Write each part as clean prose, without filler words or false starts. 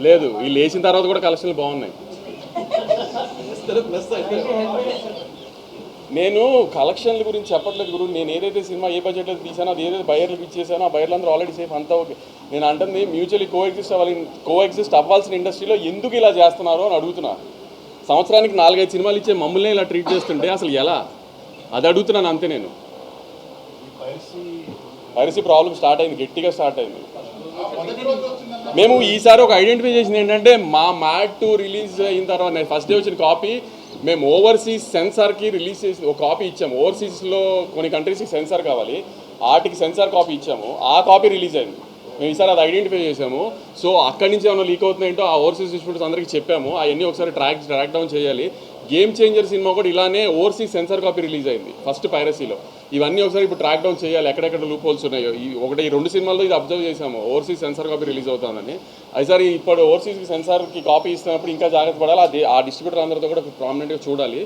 లేదు, వీళ్ళు వేసిన తర్వాత కూడా కలెక్షన్లు బాగున్నాయి. నేను కలెక్షన్ల గురించి చెప్పట్లేదు గురు. నేను ఏదైతే సినిమా ఏ బడ్జెట్లో తీసానో అది ఏదైతే బయర్లకు ఇచ్చేసానో ఆ బయర్లు అందరూ ఆల్రెడీ సేఫ్, అంతా ఓకే. నేను అంటుంది మ్యూచువల్లీ కోఎగ్జిస్ట్ అవ్వాల్సిన ఇండస్ట్రీలో ఎందుకు ఇలా చేస్తున్నారు అని అడుగుతున్నా. సంవత్సరానికి 4-5 సినిమాలు ఇచ్చే మమ్మల్ని ఇలా ట్రీట్ చేస్తుంటే అసలు ఎలా, అది అడుగుతున్నాను అంతే. నేను పైరసీ ప్రాబ్లం స్టార్ట్ అయింది, గట్టిగా స్టార్ట్ అయింది. మేము ఈసారి ఒక ఐడెంటిఫై చేసింది ఏంటంటే, మా మ్యాడ్ 2 రిలీజ్ అయిన తర్వాత నేను ఫస్ట్ డే వచ్చిన కాపీ మేము ఓవర్సీస్ సెన్సార్కి రిలీజ్ చేసి ఒక కాపీ ఇచ్చాము. ఓవర్సీస్లో కొన్ని కంట్రీస్కి సెన్సార్ కావాలి, వాటికి సెన్సార్ కాపీ ఇచ్చాము. ఆ కాపీ రిలీజ్ అయింది. మేము ఈసారి అది ఐడెంటిఫై చేసాము. సో అక్కడి నుంచి ఏమైనా లీక్ అవుతున్నాయంటో ఆ ఓవర్సీస్ డిస్ట్రిబ్యూటర్స్ అందరికీ చెప్పాము. అవన్నీ ఒకసారి ట్రాక్ డౌన్ చేయాలి. గేమ్ చేంజర్ సినిమా కూడా ఇలానే ఓవర్సీస్ సెన్సార్ కాపీ రిలీజ్ అయింది ఫస్ట్ పైరసీలో. ఇవన్నీ ఒకసారి ఇప్పుడు ట్రాక్ డౌన్ చేయాలి, ఎక్కడెక్కడ లూప్ హోల్స్ ఉన్నాయో. ఈ 2 సినిమాల్లో ఇది అబ్జర్వ్ చేసాము, ఓవర్సీస్ సెన్సార్ కాపీ రిలీజ్ అవుతుందని. ఈసారి ఇప్పుడు ఓవర్సీస్కి సెన్సార్కి కాపీ ఇస్తున్నప్పుడు ఇంకా జాగ్రత్త పడాలి. అది ఆ డిస్ట్రిబ్యూటర్ అందరితో కూడా ప్రామినెంట్గా చూడాలి.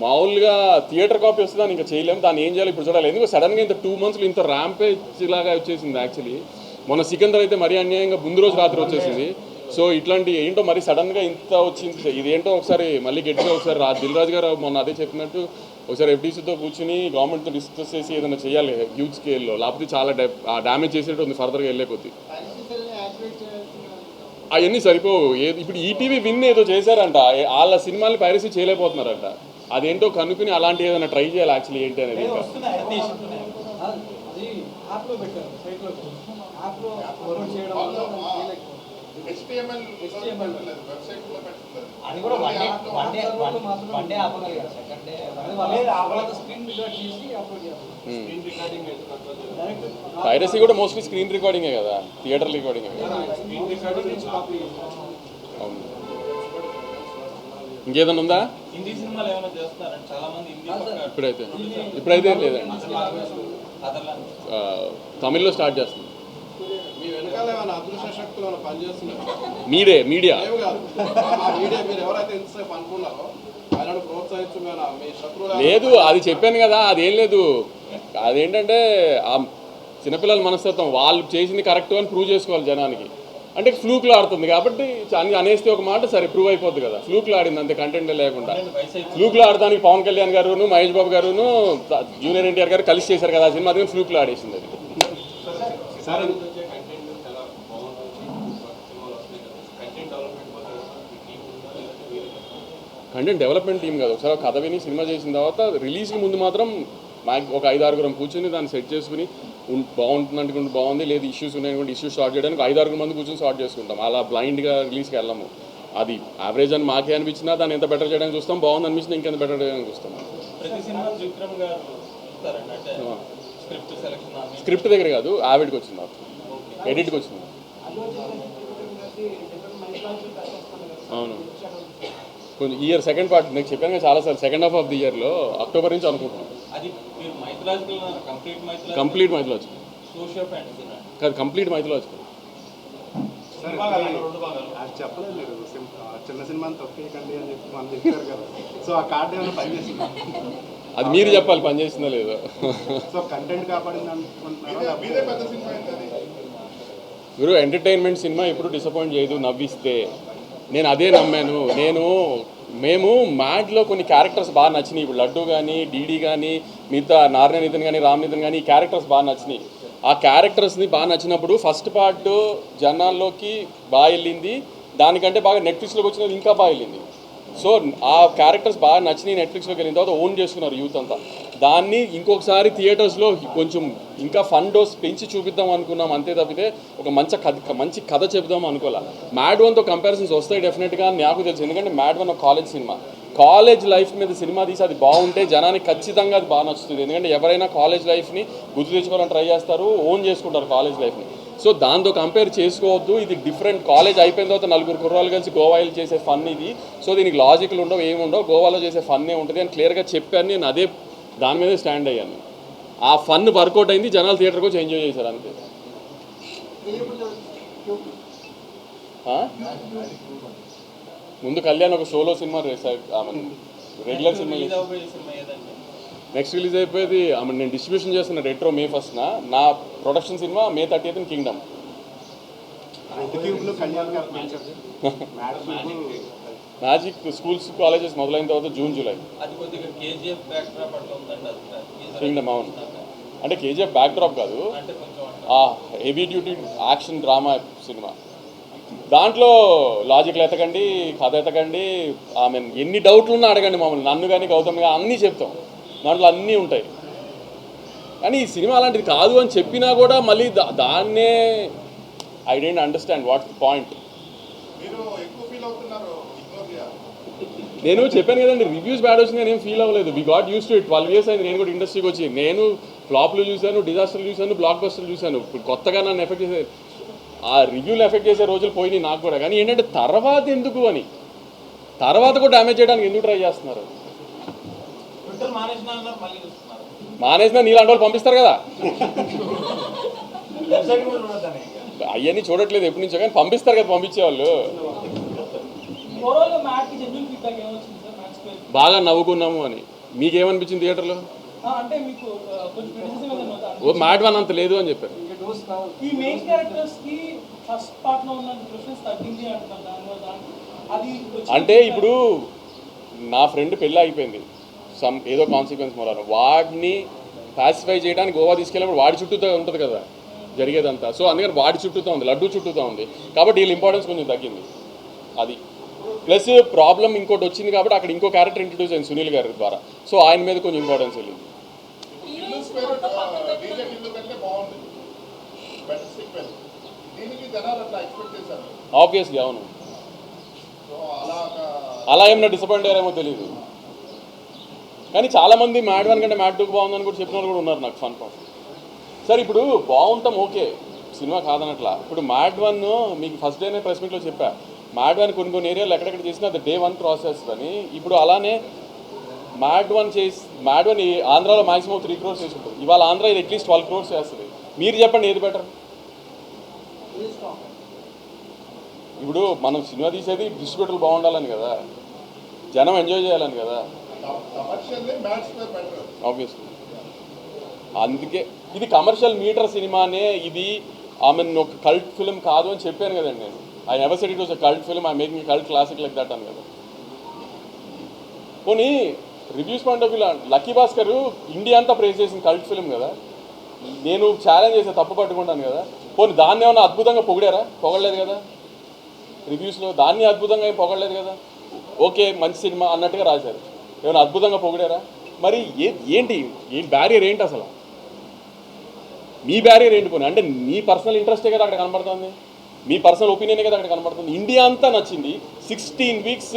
మామూలుగా థియేటర్ కాపీ వస్తే దాన్ని ఇంకా చేయలేము, దాన్ని ఏం చేయాలి ఇప్పుడు చూడాలి. ఎందుకు సడన్గా ఇంత 2 months ఇంత ర్యాంపేజ్ లాగా వచ్చేసింది. యాక్చువల్లీ మొన్న సికందర్ అయితే మరీ అన్యాయంగా ముందు రోజు రాత్రి వచ్చేసింది. సో ఇట్లాంటి ఏంటో మరి సడన్గా ఇంత వచ్చింది, ఇదేంటో ఒకసారి మళ్ళీ గట్టిగా ఒకసారి దిల్ రాజు గారు మొన్న అదే చెప్పినట్టు ఒకసారి ఎఫ్డీసీతో కూర్చుని గవర్నమెంట్తో డిస్కస్ చేసి ఏదైనా చేయాలి హ్యూజ్ స్కేల్లో, లేకపోతే చాలా డ్యామేజ్ చేసేట్టు ఉంది ఫర్దర్గా వెళ్ళే కొద్ది. అవన్నీ సరిపోవు. ఇప్పుడు ఈటీవీ విన్ ఏదో చేశారంట, వాళ్ళ సినిమాని పైరసీ చేయలేకపోతున్నారంట. అదేంటో కనుక్కుని అలాంటి ఏదైనా ట్రై చేయాలి యాక్చువల్లీ ఏంటి అనేది. పైరసీ కూడా మోస్ట్లీ స్క్రీన్ రికార్డింగే కదా, థియేటర్ రికార్డింగే కదా. అవును. ఇంకేదన్నా ఉందా? ఇప్పుడైతే లేదండి. తమిళ్లో స్టార్ట్ చేస్తుంది. మీడియా లేదు, అది చెప్పాను కదా, అదేం లేదు. అదేంటంటే ఆ చిన్నపిల్లల మనస్తత్వం, వాళ్ళు చేసింది కరెక్ట్ అని ప్రూవ్ చేసుకోవాలి జనానికి. అంటే ఫ్లూక్లో ఆడుతుంది కాబట్టి అనేస్తే ఒక మాట సరే ప్రూవ్ అయిపోద్ది కదా. ఫ్లూక్లో ఆడింది అంతే, కంటెంట్ లేకుండా. ఫ్లూక్లో ఆడడానికి పవన్ కళ్యాణ్ గారును మహేష్ బాబు గారును జూనియర్ ఎన్టీఆర్ గారు కలిసి చేశారు కదా ఆ సినిమా, అది ఫ్లూక్లో ఆడేసింది. అది కంటెంట్ డెవలప్మెంట్ టీం కాదు. ఒకసారి కథ విని సినిమా చేసిన తర్వాత రిలీజ్కి ముందు మాత్రం ఒక 5-6 కూర్చొని దాన్ని సెట్ చేసుకుని బాగుంటుంది అనుకుంటే బాగుంది, లేదు ఇష్యూస్ ఉన్నాయనుకుంటే ఇష్యూస్ స్టార్ట్ చేయడానికి 5-6 మంది కూర్చొని స్టార్ట్ చేసుకుంటాం. అలా బ్లైండ్గా రిలీజ్కి వెళ్ళము. అది యావరేజ్ అని మాకే అనిపించినా దాన్ని ఎంత బెటర్ చేయడానికి చూస్తాం, బాగుంది అనిపించినా ఇంకెంత బెటర్ చేయడానికి చూస్తాం. స్క్రిప్ట్ దగ్గర కాదు, యావిడ్కి వచ్చింది, ఎడిట్కి వచ్చింది. అవును, కొంచెం ఇయర్ సెకండ్ పార్ట్ నేను చెప్పాను చాలాసార్లు, సెకండ్ హాఫ్ ఆఫ్ ది ఇయర్లో అక్టోబర్ నుంచి అనుకుంటున్నాను. కంప్లీట్ మైథలాజికల్ కాదు, కంప్లీట్ మైథలాజికల్. చెప్పలేదు మీరు చిన్న సినిమా తొక్కేయకండి అని చెప్పి మనం చెప్పారు కదా. సో ఆ కార్డు ఏమైనా పనిచేసింది? అది మీరు చెప్పాలి పని చేసిందో లేదో. సో కంటెంట్ కాపాడింది అనుకుంటున్నారా? గురు ఎంటర్టైన్మెంట్ సినిమా ఎప్పుడు డిసప్పాయింట్ చేయదు, నవ్విస్తే. నేను అదే నమ్మాను. మేము మ్యాడ్లో కొన్ని క్యారెక్టర్స్ బాగా నచ్చినాయి. ఇప్పుడు లడ్డు కానీ, డీడీ కానీ, మిగతా నారాయణ నితిన్ కానీ, రామ్ నితిన్ కానీ, ఈ క్యారెక్టర్స్ బాగా నచ్చినాయి. ఆ క్యారెక్టర్స్ని బాగా నచ్చినప్పుడు ఫస్ట్ పార్ట్ జనాల్లోకి బాగా వెళ్ళింది, దానికంటే బాగా నెట్ఫ్లిక్స్లోకి వచ్చినది ఇంకా బాగా వెళ్ళింది. సో ఆ క్యారెక్టర్స్ బాగా నచ్చినాయి, నెట్ఫ్లిక్స్లోకి వెళ్ళిన తర్వాత ఓన్ చేసుకున్నారు యూత్ అంతా. దాన్ని ఇంకొకసారి థియేటర్స్లో కొంచెం ఇంకా ఫన్ డోస్ పెంచి చూపిద్దాం అనుకున్నాం, అంతే తప్పితే ఒక మంచి కథ చెప్దాం అనుకోలే. మ్యాడ్ 1తో కంపారిజన్స్ వస్తాయి డెఫినెట్గా, నాకు తెలుసు. ఎందుకంటే మ్యాడ్ 1 ఒక కాలేజ్ సినిమా, కాలేజ్ లైఫ్ మీద సినిమా తీసి అది బాగుంటే జనానికి ఖచ్చితంగా అది బాగా నచ్చుతుంది. ఎందుకంటే ఎవరైనా కాలేజ్ లైఫ్ని గుర్తు తెచ్చుకోవాలని ట్రై చేస్తారు, ఓన్ చేసుకుంటారు కాలేజ్ లైఫ్ని. సో దాంతో కంపేర్ చేసుకోవద్దు. ఇది డిఫరెంట్. కాలేజ్ అయిపోయిన తర్వాత 4 కుర్రాళ్ళు కలిసి గోవాలో చేసే ఫన్ ఇది. సో దీనికి లాజిక్లు ఉండవు, ఏముండవు, గోవాలో చేసే ఫన్నే ఉంటుంది అని క్లియర్గా చెప్పాను. నేను అదే దాని మీదే స్టాండ్ అయ్యాను. ఆ ఫన్ వర్కౌట్ అయింది, జనాలు థియేటర్కి వచ్చి ఎంజాయ్ చేశారు అంతే. ముందు కళ్యాణ్ ఒక షోలో సినిమా రెగ్యులర్ సినిమా నెక్స్ట్ రిలీజ్ అయిపోయేది. నేను డిస్ట్రిబ్యూషన్ చేస్తున్న రెట్రో May 1న, నా ప్రొడక్షన్ సినిమా May 30th కింగ్డమ్. రెడ్ క్యూబ్లో కళ్యాణ్ గారు పెంచారు mad cube magic schools colleges మొదలైన తర్వాత జూన్ జూలై అది కొద్దిగా కేజీఎఫ్ బ్యాక్ డ్రాప్ అట్లా ఉందండి అది కింగ్డమ్ అవును అంటే కేజీఎఫ్ బ్యాక్ డ్రాప్ కాదు అంటే కొంచెం heavy duty action drama cinema దాంట్లో లాజిక్లు ఎతకండి కథ ఎతకండి ఆమె ఎన్ని డౌట్లు ఉన్నా అడగండి మమ్మల్ని నన్ను కానీ గౌతమ్ కానీ అన్నీ చెప్తాం దాంట్లో అన్నీ ఉంటాయి కానీ ఈ సినిమా అలాంటిది కాదు అని చెప్పినా కూడా మళ్ళీ దాన్నే I don't understand what's the point నేను చెప్పాను కదండి రివ్యూస్ బ్యాడ్ వచ్చింది నేను ఏం ఫీల్ అవ్వలేదు we got used to it 12 years అయింది నేను కూడా ఇండస్ట్రీకి వచ్చి నేను ఫ్లాప్లు చూశాను డిజాస్టర్లు చూశాను బ్లాక్ బస్టర్లు చూశాను ఇప్పుడు కొత్తగా నన్ను ఎఫెక్ట్ చేసే ఆ రివ్యూలు ఎఫెక్ట్ చేసే రోజులు పోయినాయి నాకు కూడా కానీ ఏంటంటే తర్వాత ఎందుకు అని తర్వాత కూడా డ్యామేజ్ చేయడానికి ఎందుకు ట్రై చేస్తున్నారు మానేసినా నీలాంటి వాళ్ళు పంపిస్తారు కదా అవన్నీ చూడట్లేదు ఎప్పటి నుంచో కానీ పంపిస్తారు కదా పంపించేవాళ్ళు బాగా నవ్వుకున్నాము అని మీకేమనిపించింది థియేటర్లో ఓ మ్యాట్ వన్ అంత లేదు అని చెప్పారు అంటే ఇప్పుడు నా ఫ్రెండ్ పెళ్ళి అయిపోయింది ఏదో కాన్సిక్వెన్స్ మూలాన వాడిని పాసిఫై చేయడానికి గోవా తీసుకెళ్ళినప్పుడు వాడి చుట్టూతో ఉంటుంది కదా జరిగేదంతా సో అందుకని వాడి చుట్టూతో ఉంది లడ్డూ చుట్టూతో ఉంది కాబట్టి వీళ్ళ ఇంపార్టెన్స్ కొంచెం తగ్గింది అది ప్లస్ ప్రాబ్లం ఇంకోటి వచ్చింది కాబట్టి అక్కడ ఇంకో క్యారెక్టర్ ఇంట్రడ్యూస్ అయింది సునీల్ గారి ద్వారా సో ఆయన మీద కొంచెం ఇంపార్టెన్స్ వెళ్ళింది ఆబ్వియస్లీ అవును అలా ఏమన్నా డిసప్పాయింట్ అయ్యారేమో తెలియదు కానీ చాలామంది మ్యాడ్ వన్ కంటే మ్యాడ్ టూకి బాగుందని కూడా చెప్పిన వాళ్ళు కూడా ఉన్నారు నాకు ఫన్ పాస్ సార్ ఇప్పుడు బాగుంటాం ఓకే సినిమా కాదనట్లా ఇప్పుడు మ్యాడ్ వన్ మీకు ఫస్ట్ డేనే ప్రెస్ మీట్లో చెప్పా మ్యాడ్ వన్ కొన్ని ఏరియాలు ఎక్కడెక్కడ చేసినా అది డే 1 ప్రాసెస్ అని ఇప్పుడు అలానే మ్యాడ్ వన్ ఆంధ్రాలో మాక్సిమం 3 crores చేసి ఉంటుంది ఇవాళ ఆంధ్ర ఇది అట్లీస్ట్ 12 crores చేస్తుంది మీరు చెప్పండి ఏది బెటర్ ఇప్పుడు మనం సినిమా తీసేది డిస్ట్రిబ్యూటర్లు బాగుండాలని కదా జనం ఎంజాయ్ చేయాలని కదా ఆబ్వియస్లీ అందుకే ఇది కమర్షియల్ మీటర్ సినిమానే ఇది ఆమె ఒక కల్ట్ ఫిల్మ్ కాదు అని చెప్పాను కదండి నేను I never said it was a cult film I making cult classic like that అని కదా పోనీ reviews point of view lucky Bhaskar India అంతా ప్రేస్ చేసిన కల్ట్ ఫిల్మ్ కదా నేను ఛాలెంజ్ చేసే తప్పు పట్టుకుంటాను కదా పోనీ దాన్ని ఏమైనా అద్భుతంగా పొగిడారా పొగడలేదు కదా రివ్యూస్లో దాన్ని అద్భుతంగా ఏం పొగడలేదు కదా ఓకే మంచి సినిమా అన్నట్టుగా రాశారు ఏమైనా అద్భుతంగా పొగిడారా మరి ఏంటి బ్యారియర్ ఏంటి అసలు మీ బ్యారియర్ ఏంటి పోనీ అంటే మీ పర్సనల్ ఇంట్రెస్టే కదా అక్కడ కనబడుతుంది మీ పర్సనల్ ఒపీనియనే కదా అక్కడ కనబడుతుంది ఇండియా అంతా నచ్చింది 16 weeks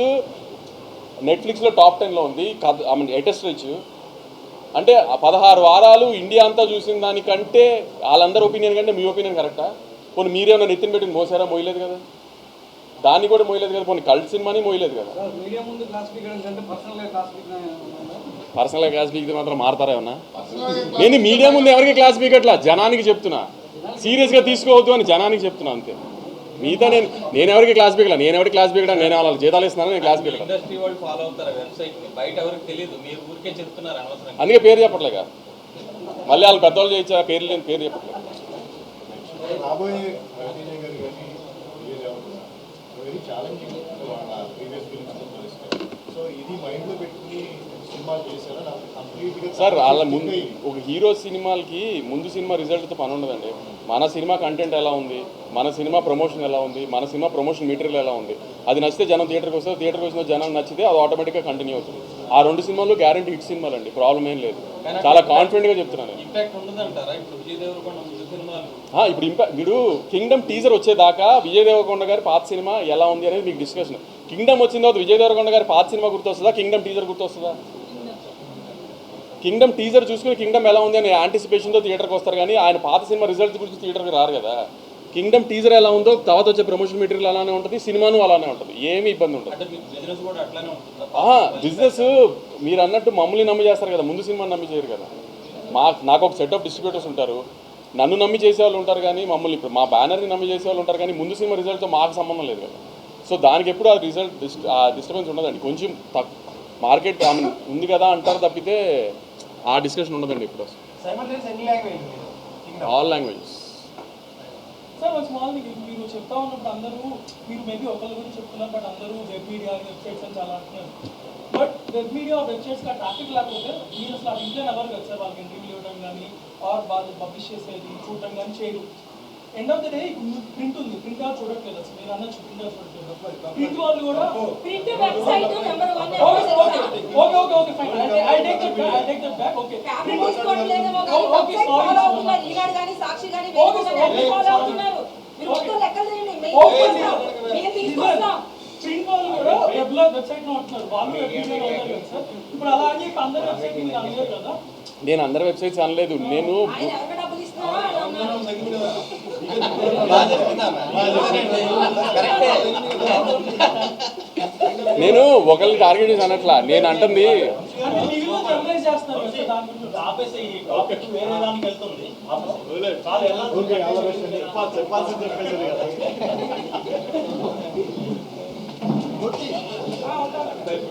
నెట్ఫ్లిక్స్లో టాప్ 10లో ఉంది ఐ మీన్ లేటెస్ట్ రీచ్ అంటే 16 వారాలు ఇండియా అంతా చూసిన దానికంటే వాళ్ళందరి ఒపీనియన్ కంటే మీ ఒపీనియన్ కరెక్టా పోనీ మీరేమైనా నెత్తిన పెట్టి మోసారా మోయలేదు కదా దాన్ని కూడా మోయలేదు కదా పోనీ కల్ట్ సినిమాని మోయలేదు కదా పర్సనల్గా క్లాస్ పీకితే మాత్రం మారతారా ఏమన్నా నేను మీడియా ముందు ఎవరికి క్లాస్ పీకట్లా జనానికి చెప్తున్నా సీరియస్గా తీసుకోవద్దు అని జనానికి చెప్తున్నా అంతే మిగతా నేను ఎవరికి క్లాస్ పీకలా నేను ఎవరికి క్లాస్ పీకడా నేను వాళ్ళ జీతాలు ఇస్తున్నాను నేను క్లాస్ పీకలా ఇండస్ట్రీ వాళ్ళు ఫాలో అవుతారు వెబ్సైట్ బయట ఎవరికి తెలియదు మీరు ఊరికే చెప్తున్నారు అనవసరం అందుకే పేరు చెప్పట్లేగా మళ్ళీ వాళ్ళు పెద్దవాళ్ళు చేయించా పేరు లేని పేరు చెప్పట్లేదు రాబోయే రవితేజ గారు కానీ వెరీ ఛాలెంజింగ్ వాళ్ళ ప్రీవియస్ ఫిల్మ్స్తో పోలిస్తే సో ఇది మైండ్లో పెట్టుకుని సినిమాలు చేశారా నాకు కంప్లీట్గా సార్ వాళ్ళ ముందు ఒక హీరో సినిమాలకి ముందు సినిమా రిజల్ట్తో పని ఉండదండి మన సినిమా కంటెంట్ ఎలా ఉంది మన సినిమా ప్రమోషన్ ఎలా ఉంది మన సినిమా ప్రమోషన్ మెటీరియల్ ఎలా ఉంది అది నచ్చితే జనం థియేటర్కి వస్తే థియేటర్కి వచ్చిన జనం నచ్చితే అది ఆటోమేటిక్గా కంటిన్యూ అవుతుంది ఆ 2 సినిమాలు గ్యారంటీ హిట్ సినిమాలు అండి ప్రాబ్లం ఏం లేదు చాలా కాన్ఫిడెంట్గా చెప్తున్నాను ఇంపాక్ట్ ఉండదంటారా ఇప్పుడు విజయ్ దేవరకొండ ముందు సినిమాలు ఇప్పుడు మీరు కింగ్డమ్ టీజర్ వచ్చేదాకా విజయ్ దేవరకొండ గారి పాత సినిమా ఎలా ఉంది అనేది మీకు డిస్కషన్ కింగ్డమ్ వచ్చిన తర్వాత విజయ్ దేవరకొండ గారి పాత సినిమా గుర్తొస్తుందా కింగ్డమ్ టీజర్ గుర్తొస్తుందా కింగ్డమ్ టీజర్ చూసుకుని కింగ్డమ్ ఎలా ఉంది అని యాంటిసిపేషన్తో థియేటర్కి వస్తారు కానీ ఆయన పాత సినిమా రిజల్ట్స్ గురించి థియేటర్కి రారు కదా కింగ్డమ్ టీజర్ ఎలా ఉందో తర్వాత వచ్చే ప్రమోషన్ మెటీరియల్ అలానే ఉంటుంది సినిమాను అలానే ఉంటుంది ఏమీ ఇబ్బంది ఉంటుంది బిజినెస్ మీరు అన్నట్టు మమ్మల్ని నమ్మి చేస్తారు కదా ముందు సినిమాని నమ్మి చేయరు కదా నాకు ఒక సెట్ ఆఫ్ డిస్ట్రిబ్యూటర్స్ ఉంటారు నన్ను నమ్మి చేసేవాళ్ళు ఉంటారు కానీ మమ్మల్ని ఇప్పుడు మా బ్యానర్ని నమ్మి చేసేవాళ్ళు ఉంటారు కానీ ముందు సినిమా రిజల్ట్తో మాకు సంబంధం లేదు కదా సో దానికి ఎప్పుడు ఆ డిస్టర్బెన్స్ ఉండదండి కొంచెం మార్కెట్ ఉంది కదా అంటారు తప్పితే ఆ డిస్కషన్ ఉండదండి ఇప్పుడు ఆల్ లాంగ్వేజెస్ సార్ ఒక స్మాల్ మీరు చెప్తా ఉన్నప్పుడు అందరూ మీరు మేబీ ఒకరి గురించి చెప్తున్నారు, బట్ అందరూ వెబ్ మీడియా వెబ్సైట్స్ అని చాలా అంటున్నారు. But web media websites traffic లేకపోతే మీరు అసలు అది ఇంట్లో ఎవరు కదా సార్ వాళ్ళకి ఇంటర్వ్యూ ఇవ్వడం కానీ ఆర్ వాళ్ళు పబ్లిష్ చేసేది చూడటం కానీ చేయరు. End of the day print ఉంది, ప్రింట్ అవుట్ చూడట్లేదు అసలు మీరు అన్న ప్రింట్ అవుట్ చూడట్లేదు. ప్రింట్ వాళ్ళు కూడా print website number 1 okay fine I take that back. Okay family తీసుకోవట్లేదేమో కానీ వెబ్సైట్ ఫాలో అవుతున్నారు. ఈనాడు కానీ సాక్షి కానీ వేరే కానీ ఫాలో అవుతున్నారు. మీరు మొత్తం లెక్కలు చేయండి. మేము తీసుకొస్తాం. ప్రింట్ వాళ్ళు కూడా వెబ్సైట్ లో ఉంటున్నారు, వాళ్ళు వెబ్ మీడియాలో ఉంటారు కదా సార్. ఇప్పుడు అలా అని చెప్పి అందరి వెబ్సైట్ మీరు అనలేరు కదా. నేను అందరి వెబ్సైట్స్ అనలేదు. నేను ఆయన ఎవరు డబ్బులు ఇస్తున్నారో వాళ్ళు అన్నారు. నేను ఒకరిని టార్గెట్ చేసి అనట్లా. నేను అంటుంది అంటే టీవీలో జర్నలైజ్ చేస్తున్నారు కదా దాని గురించి. ఆపేసి ఈ టాపిక్ వేరే దానికి వెళ్తుంది. ఓకే, ఆల్ ద బెస్ట్ అండి. చెప్పాల్సింది చెప్పేసారు కదా. ఉంటారు.